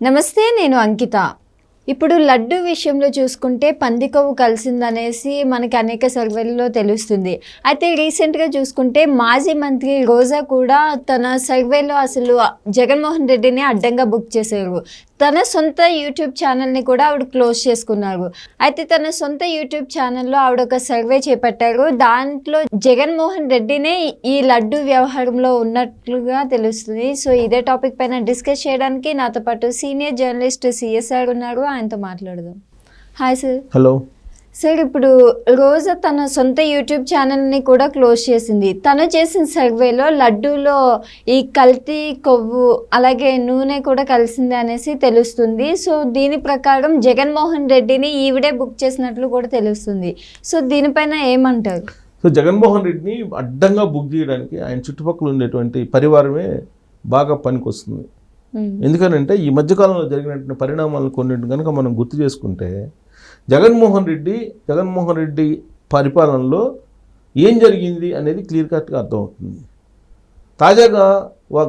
నమస్తే, నేను అంకిత. ఇప్పుడు లడ్డు విషయంలో చూసుకుంటే పంది కొవ్వు కలిసిందనేసి మనకి అనేక సర్వేల్లో తెలుస్తుంది. అయితే రీసెంట్గా చూసుకుంటే మాజీ మంత్రి రోజా కూడా తన సర్వేలో అసలు జగన్మోహన్ రెడ్డిని అడ్డంగా బుక్ చేశారు. తన సొంత యూట్యూబ్ ఛానల్ని కూడా ఆవిడ క్లోజ్ చేసుకున్నారు. అయితే తన సొంత యూట్యూబ్ ఛానల్లో ఆవిడ ఒక సర్వే చేపట్టారు. దాంట్లో జగన్మోహన్ రెడ్డినే ఈ లడ్డు వ్యవహారంలో ఉన్నట్లుగా తెలుస్తుంది. సో ఇదే టాపిక్ పైన డిస్కస్ చేయడానికి నాతో పాటు సీనియర్ జర్నలిస్ట్ సిఎస్ఆర్ ఉన్నారు. ఆయనతో మాట్లాడదాం. Hi sir. హలో సార్, ఇప్పుడు రోజా తన సొంత యూట్యూబ్ ఛానల్ని కూడా క్లోజ్ చేసింది. తను చేసిన సర్వేలో లడ్డూలో ఈ కల్తీ కొవ్వు అలాగే నూనె కూడా కలిసింది అనేసి తెలుస్తుంది. సో దీని ప్రకారం జగన్మోహన్ రెడ్డిని ఈవిడే బుక్ చేసినట్లు కూడా తెలుస్తుంది. సో దీనిపైన ఏమంటారు? సో జగన్మోహన్ రెడ్డిని అడ్డంగా బుక్ చేయడానికి ఆయన చుట్టుపక్కల ఉండేటువంటి పరివారమే బాగా పనికొస్తుంది. ఎందుకనంటే ఈ మధ్యకాలంలో జరిగినటువంటి పరిణామాలను కొన్నింటి కనుక మనం గుర్తు చేసుకుంటే జగన్మోహన్ రెడ్డి పరిపాలనలో ఏం జరిగింది అనేది క్లియర్ కట్గా అర్థమవుతుంది. తాజాగా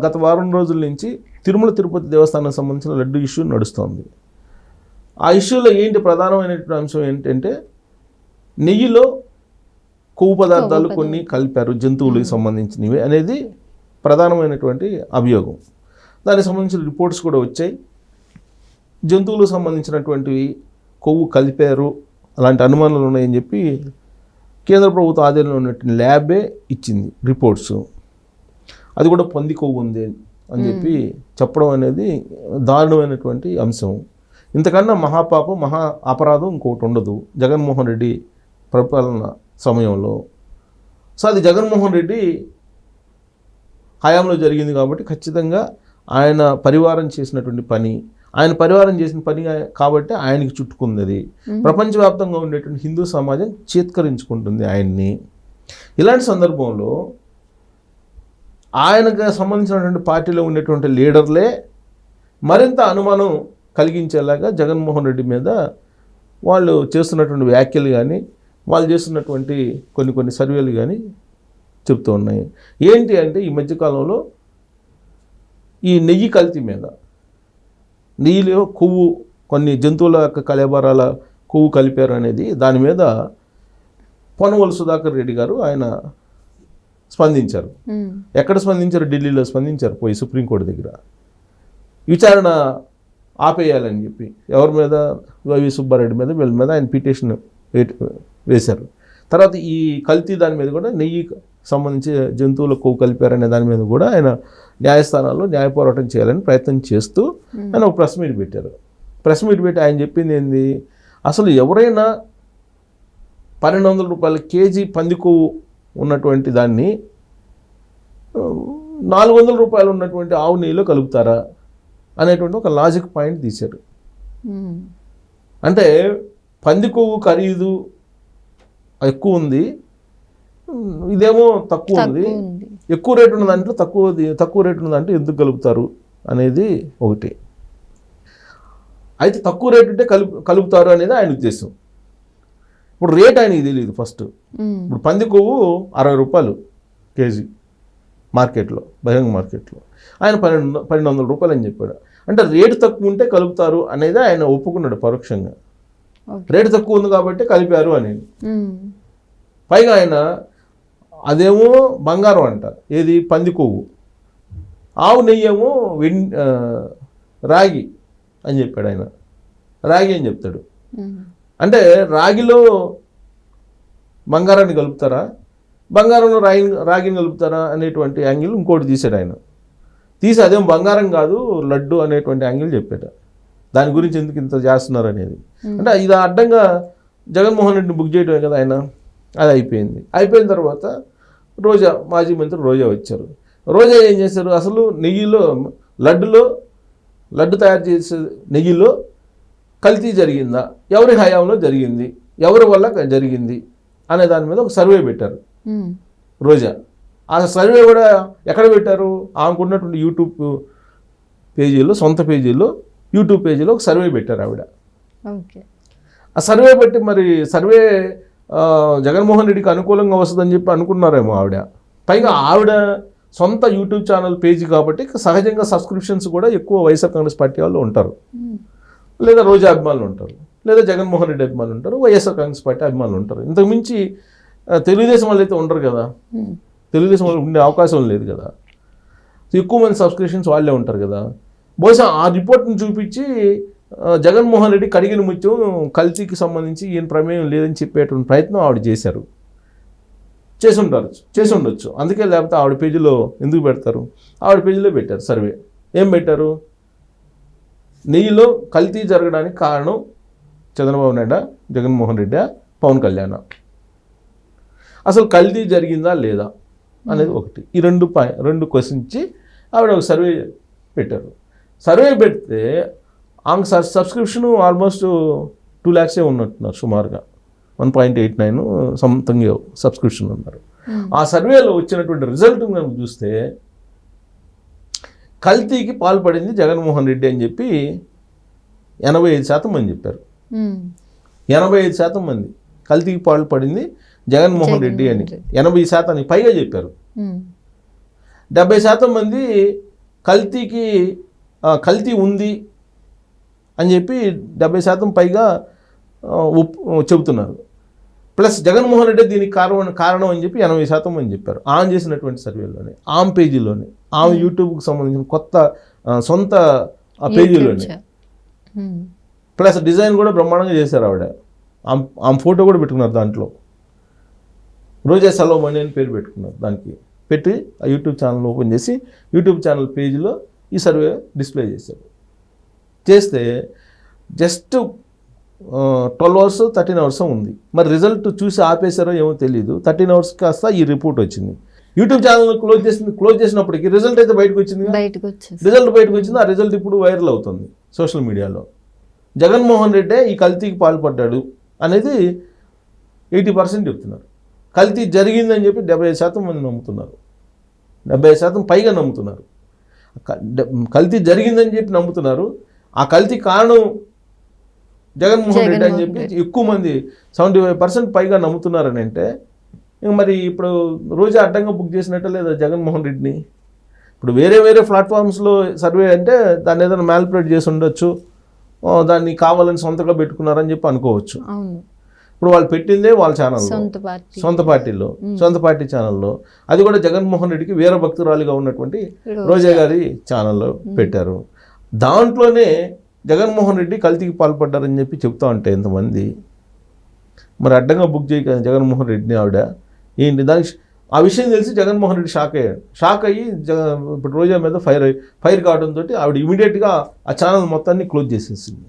గత వారం రోజుల నుంచి తిరుమల తిరుపతి దేవస్థానానికి సంబంధించిన లడ్డు ఇష్యూ నడుస్తోంది. ఆ ఇష్యూలో ఏంటి ప్రధానమైనటువంటి అంశం ఏంటంటే నెయ్యిలో కొవ్వు పదార్థాలు కొన్ని కలిపారు, జంతువులకు సంబంధించినవి అనేది ప్రధానమైనటువంటి అభియోగం. దానికి సంబంధించిన రిపోర్ట్స్ కూడా వచ్చాయి. జంతువులకు సంబంధించినటువంటివి కొవ్వు కలిపారు, అలాంటి అనుమానాలు ఉన్నాయని చెప్పి కేంద్ర ప్రభుత్వ ఆధీనంలో ఉన్నటువంటి ల్యాబే ఇచ్చింది రిపోర్ట్స్. అది కూడా పంది కొవ్వు ఉంది అని చెప్పి చెప్పడం అనేది దారుణమైనటువంటి అంశం. ఇంతకన్నా మహాపాపం, మహా అపరాధం ఇంకొకటి ఉండదు జగన్మోహన్ రెడ్డి పరిపాలన సమయంలో. సో అది జగన్మోహన్ రెడ్డి హయాంలో జరిగింది కాబట్టి ఖచ్చితంగా ఆయన పరివారం చేసినటువంటి పని, ఆయన పరివారం చేసిన పని కాబట్టి ఆయనకి చుట్టుకుంది. ప్రపంచవ్యాప్తంగా ఉండేటువంటి హిందూ సమాజం చేత్కరించుకుంటుంది ఆయన్ని. ఇలాంటి సందర్భంలో ఆయనకు సంబంధించినటువంటి పార్టీలో ఉండేటువంటి లీడర్లే మరింత అనుమానం కలిగించేలాగా జగన్మోహన్ రెడ్డి మీద వాళ్ళు చేస్తున్నటువంటి వ్యాఖ్యలు కానీ, వాళ్ళు చేస్తున్నటువంటి కొన్ని సర్వేలు కానీ చెప్తూ ఉన్నాయి. ఏంటి అంటే ఈ మధ్యకాలంలో ఈ నెయ్యి కల్తీ మీద, నెయ్యిలో కొవ్వు కొన్ని జంతువుల యొక్క కళేబరాల కొవ్వు కలిపారు అనేది దాని మీద పొన్నవోలు సుధాకర్ రెడ్డి గారు ఆయన స్పందించారు. ఎక్కడ స్పందించారు? ఢిల్లీలో స్పందించారు. పోయి సుప్రీంకోర్టు దగ్గర విచారణ ఆపేయాలని చెప్పి ఎవరి మీద, వైవి సుబ్బారెడ్డి మీద, వీళ్ళ మీద ఆయన పిటిషన్ వేశారు. తర్వాత ఈ కల్తీ దాని మీద కూడా నెయ్యి సంబంధించి జంతువుల కొవ్వు కలిపారనే దాని మీద కూడా ఆయన న్యాయస్థానాల్లో న్యాయ పోరాటం చేయాలని ప్రయత్నం చేస్తూ ఆయన ఒక ప్రెస్ మీట్ పెట్టారు. ప్రెస్ మీట్ పెట్టి ఆయన చెప్పింది ఏంది, అసలు ఎవరైనా 1200 రూపాయల కేజీ పంది కొవ్వు ఉన్నటువంటి దాన్ని 400 రూపాయలు ఉన్నటువంటి ఆవు నెయ్యిలో కలుపుతారా అనేటువంటి ఒక లాజిక్ పాయింట్ తీశారు. అంటే పంది కొవ్వు ఖరీదు ఎక్కువ ఉంది, ఇదేమో తక్కువ ఉంది, ఎక్కువ రేటు ఉన్న దాంట్లో తక్కువ రేటు ఉన్న దాంట్లో ఎందుకు కలుపుతారు అనేది ఒకటి. అయితే తక్కువ రేటు ఉంటే కలుపుతారు అనేది ఆయన ఉద్దేశం. ఇప్పుడు రేట్ ఆయనకి తెలియదు ఫస్ట్. ఇప్పుడు పంది కొవ్వు 60 రూపాయలు కేజీ మార్కెట్లో, బహిరంగ మార్కెట్లో. ఆయన 1200 రూపాయలు అని చెప్పాడు. అంటే రేటు తక్కువ ఉంటే కలుపుతారు అనేది ఆయన ఒప్పుకున్నాడు పరోక్షంగా. రేటు తక్కువ ఉంది కాబట్టి కలిపారు అనేది. పైగా ఆయన అదేమో బంగారం అంట, ఏది పంది కొవ్వు, ఆవు నెయ్యి ఏమో రాగి అని చెప్పాడు ఆయన. రాగి అని చెప్తాడు. అంటే రాగిలో బంగారాన్ని కలుపుతారా, బంగారంలో రాగిని కలుపుతారా అనేటువంటి యాంగిల్ ఇంకోటి తీసాడు ఆయన. తీసి అదేం బంగారం కాదు లడ్డు అనేటువంటి యాంగిల్ చెప్పాడు. దాని గురించి ఎందుకు ఇంత చేస్తున్నారు అనేది. అంటే ఇది అడ్డంగా జగన్మోహన్ రెడ్డిని బుక్ చేయడమే కదా ఆయన. అది అయిపోయిన తర్వాత రోజా, మాజీ మంత్రి రోజా వచ్చారు. రోజా ఏం చేశారు, అసలు నెయ్యిలో లడ్డు తయారు చేసే నెయ్యిలో కల్తీ జరిగిందా, ఎవరి హయాంలో జరిగింది, ఎవరి వల్ల జరిగింది అనే దాని మీద ఒక సర్వే పెట్టారు రోజా. ఆ సర్వే కూడా ఎక్కడ పెట్టారు, ఆమెకున్నటువంటి యూట్యూబ్ పేజీలో, సొంత పేజీలో, యూట్యూబ్ పేజీలో ఒక సర్వే పెట్టారు ఆవిడ. ఆ సర్వే పెట్టి మరి సర్వే జగన్మోహన్ రెడ్డికి అనుకూలంగా వస్తుందని చెప్పి అనుకున్నారేమో ఆవిడ. పైగా ఆవిడ సొంత యూట్యూబ్ ఛానల్ పేజీ కాబట్టి సహజంగా సబ్స్క్రిప్షన్స్ కూడా ఎక్కువ వైఎస్ఆర్ కాంగ్రెస్ పార్టీ వాళ్ళు ఉంటారు, లేదా రోజా అభిమానులు ఉంటారు, లేదా జగన్మోహన్ రెడ్డి అభిమానులు ఉంటారు, వైఎస్ఆర్ కాంగ్రెస్ పార్టీ అభిమానులు ఉంటారు. ఇంతకు మించి తెలుగుదేశం వాళ్ళు అయితే ఉండరు కదా, తెలుగుదేశం వాళ్ళు ఉండే అవకాశం లేదు కదా. ఎక్కువ మంది సబ్స్క్రిప్షన్స్ వాళ్ళే ఉంటారు కదా. బహుశా ఆ రిపోర్ట్ని చూపించి జగన్మోహన్ రెడ్డి కడిగిన ముత్యం కల్తీకి సంబంధించి ఈయన ప్రమేయం లేదని చెప్పేటువంటి ప్రయత్నం ఆవిడ చేసి ఉండొచ్చు. అందుకే లేకపోతే ఆవిడ పేజీలో ఎందుకు పెడతారు? ఆవిడ పేజీలో పెట్టారు సర్వే. ఏం పెట్టారు? నెయ్యిలో కల్తీ జరగడానికి కారణం చంద్రబాబు నాయుడు, జగన్మోహన్ రెడ్డి, పవన్ కళ్యాణ్. అసలు కల్తీ జరిగిందా లేదా అనేది ఒకటి. ఈ రెండు క్వశ్చన్ ఇచ్చి ఆవిడ ఒక సర్వే పెట్టారు. సర్వే పెడితే ఆమె సబ్స్క్రిప్షన్ ఆల్మోస్ట్ 2 lakhs ఉన్నట్టున్నారు సుమారుగా. 1.89 సంథింగ్ సబ్స్క్రిప్షన్ ఉన్నారు. ఆ సర్వేలో వచ్చినటువంటి రిజల్ట్ మనం చూస్తే కల్తీకి పాల్పడింది జగన్మోహన్ రెడ్డి అని చెప్పి 85% మంది చెప్పారు. 85% మంది కల్తీకి పాల్పడింది జగన్మోహన్ రెడ్డి అని 80% పైగా చెప్పారు. 70% మంది కల్తీ ఉంది అని చెప్పి 70% పైగా చెబుతున్నారు. ప్లస్ జగన్మోహన్ రెడ్డి దీనికి కారణం అని చెప్పి 80% మంది చెప్పారు. ఆమె చేసినటువంటి సర్వేలోనే, ఆమె పేజీలోనే, ఆమె యూట్యూబ్కి సంబంధించిన కొత్త సొంత పేజీలోనే. ప్లస్ డిజైన్ కూడా బ్రహ్మాండంగా చేశారు ఆవిడ. ఆమె ఫోటో కూడా పెట్టుకున్నారు దాంట్లో. రోజా సెలవుమణి అని పేరు పెట్టుకున్నారు. దానికి పెట్టి ఆ యూట్యూబ్ ఛానల్ ఓపెన్ చేసి యూట్యూబ్ ఛానల్ పేజీలో ఈ సర్వే డిస్ప్లే చేశారు. చేస్తే జస్ట్ 12 hours 13 hours ఉంది. మరి రిజల్ట్ చూసి ఆపేశారో ఏమో తెలియదు. 13 hours కాస్త ఈ రిపోర్ట్ వచ్చింది. యూట్యూబ్ ఛానల్ క్లోజ్ చేసినప్పటికీ రిజల్ట్ అయితే బయటకు వచ్చింది. రిజల్ట్ బయటకు వచ్చింది. ఆ రిజల్ట్ ఇప్పుడు వైరల్ అవుతుంది సోషల్ మీడియాలో. జగన్మోహన్ రెడ్డే ఈ కల్తీకి పాల్పడ్డాడు అనేది 80% చెప్తున్నారు. కల్తీ జరిగిందని చెప్పి 75% మంది నమ్ముతున్నారు. 70% పైగా నమ్ముతున్నారు. కల్తీ జరిగిందని చెప్పి నమ్ముతున్నారు. ఆ కల్తీ కారణం జగన్మోహన్ రెడ్డి అని చెప్పి ఎక్కువ మంది 75% పైగా నమ్ముతున్నారని అంటే మరి ఇప్పుడు రోజా అడ్డంగా బుక్ చేసినట్టే లేదా జగన్మోహన్ రెడ్డిని? ఇప్పుడు వేరే ప్లాట్ఫామ్స్లో సర్వే అంటే దాన్ని ఏదైనా మ్యానిపులేట్ చేసి ఉండొచ్చు, దాన్ని కావాలని సొంతగా పెట్టుకున్నారని చెప్పి అనుకోవచ్చు. ఇప్పుడు వాళ్ళు పెట్టిందే వాళ్ళ ఛానల్లో, సొంత పార్టీ ఛానల్లో, అది కూడా జగన్మోహన్ రెడ్డికి వీర భక్తురాలిగా ఉన్నటువంటి రోజా గారి ఛానల్లో పెట్టారు. దాంట్లోనే జగన్మోహన్ రెడ్డి కల్తీకి పాల్పడ్డారని చెప్పి చెప్తా ఉంటే ఎంతమంది మరి అడ్డంగా బుక్ చేయక జగన్మోహన్ రెడ్డిని ఆవిడ ఏంటి దానికి ఆ విషయం తెలిసి జగన్మోహన్ రెడ్డి షాక్ అయ్యి ఇప్పుడు రోజా మీద ఫైర్ కావడంతో ఆవిడ ఇమీడియట్గా ఆ ఛానల్ మొత్తాన్ని క్లోజ్ చేసేసింది.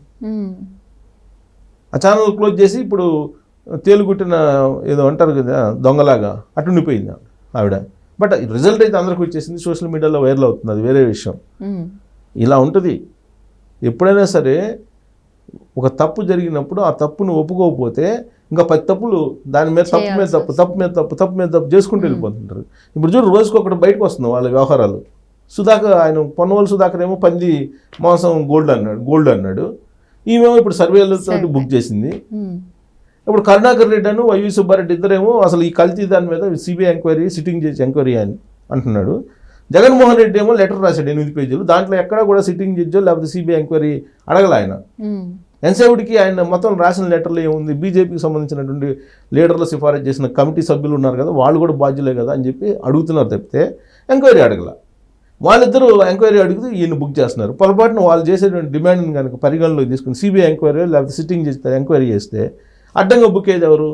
ఆ ఛానల్ క్లోజ్ చేసి ఇప్పుడు తేలుగుట్టిన ఏదో అంటారు కదా దొంగలాగా అటు ఉండిపోయింది ఆవిడ. బట్ రిజల్ట్ అయితే అందరికి వచ్చేసింది, సోషల్ మీడియాలో వైరల్ అవుతుంది, అది వేరే విషయం. ఇలా ఉంటుంది. ఎప్పుడైనా సరే ఒక తప్పు జరిగినప్పుడు ఆ తప్పును ఒప్పుకోకపోతే ఇంకా 10 తప్పులు దాని మీద తప్పు మీద తప్పు చేసుకుంటూ వెళ్ళిపోతుంటారు. ఇప్పుడు చూడు రోజుకొకటి బయటకు వస్తుంది వాళ్ళ వ్యవహారాలు. ఆయన పొన్నవోలు సుధాకర్ ఏమో పంది మాంసం గోల్డ్ అన్నాడు. ఈమెమో ఇప్పుడు సర్వేలతో బుక్ చేసింది. ఇప్పుడు కరుణాకర్ రెడ్డి అను వైవి సుబ్బారెడ్డి ఇద్దరేమో అసలు ఈ కల్తీ దాని మీద సిబిఐ ఎంక్వైరీ సిట్టింగ్ చేసి ఎంక్వైరీ అని అంటున్నాడు. జగన్మోహన్ రెడ్డి ఏమో లెటర్ రాశాడు 8 పేజీలు. దాంట్లో ఎక్కడా కూడా సిట్టింగ్ జడ్జో లేకపోతే సిబిఐ ఎంక్వైరీ అడగల ఆయన. ఎన్సేవుడికి ఆయన మొత్తం రాసిన లెటర్లో ఏముంది, బీజేపీకి సంబంధించినటువంటి లీడర్లు సిఫారసు చేసిన కమిటీ సభ్యులు ఉన్నారు కదా, వాళ్ళు కూడా బాధ్యులే కదా అని చెప్పి అడుగుతున్నారు తప్పితే ఎంక్వైరీ అడగల. వాళ్ళిద్దరూ ఎంక్వైరీ అడిగితే ఈయన బుక్ చేస్తున్నారు. పొరపాటున వాళ్ళు చేసేటువంటి డిమాండ్ని కనుక పరిగణలోకి తీసుకుని సిబిఐ ఎంక్వైరీ లేకపోతే సిట్టింగ్ చేస్తే ఎంక్వైరీ చేస్తే అడ్డంగా బుక్ అయ్యేది ఎవరు?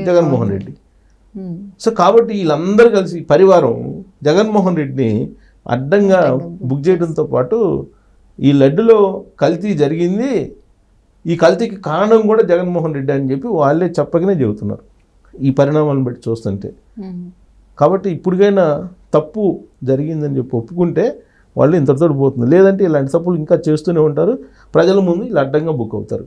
జగన్మోహన్ రెడ్డి. సో కాబట్టి వీళ్ళందరూ కలిసి పరివారం జగన్మోహన్ రెడ్డిని అడ్డంగా బుక్ చేయడంతో పాటు ఈ లడ్డులో కల్తీ జరిగింది, ఈ కల్తీకి కారణం కూడా జగన్మోహన్ రెడ్డి అని చెప్పి వాళ్ళే చెప్పకనే చెబుతున్నారు ఈ పరిణామాలను బట్టి చూస్తుంటే. కాబట్టి ఇప్పటికైనా తప్పు జరిగిందని చెప్పి ఒప్పుకుంటే వాళ్ళు ఇంతటితో పోతుంది. లేదంటే ఇలాంటి తప్పులు ఇంకా చేస్తూనే ఉంటారు, ప్రజల ముందు ఇలా అడ్డంగా బుక్ అవుతారు.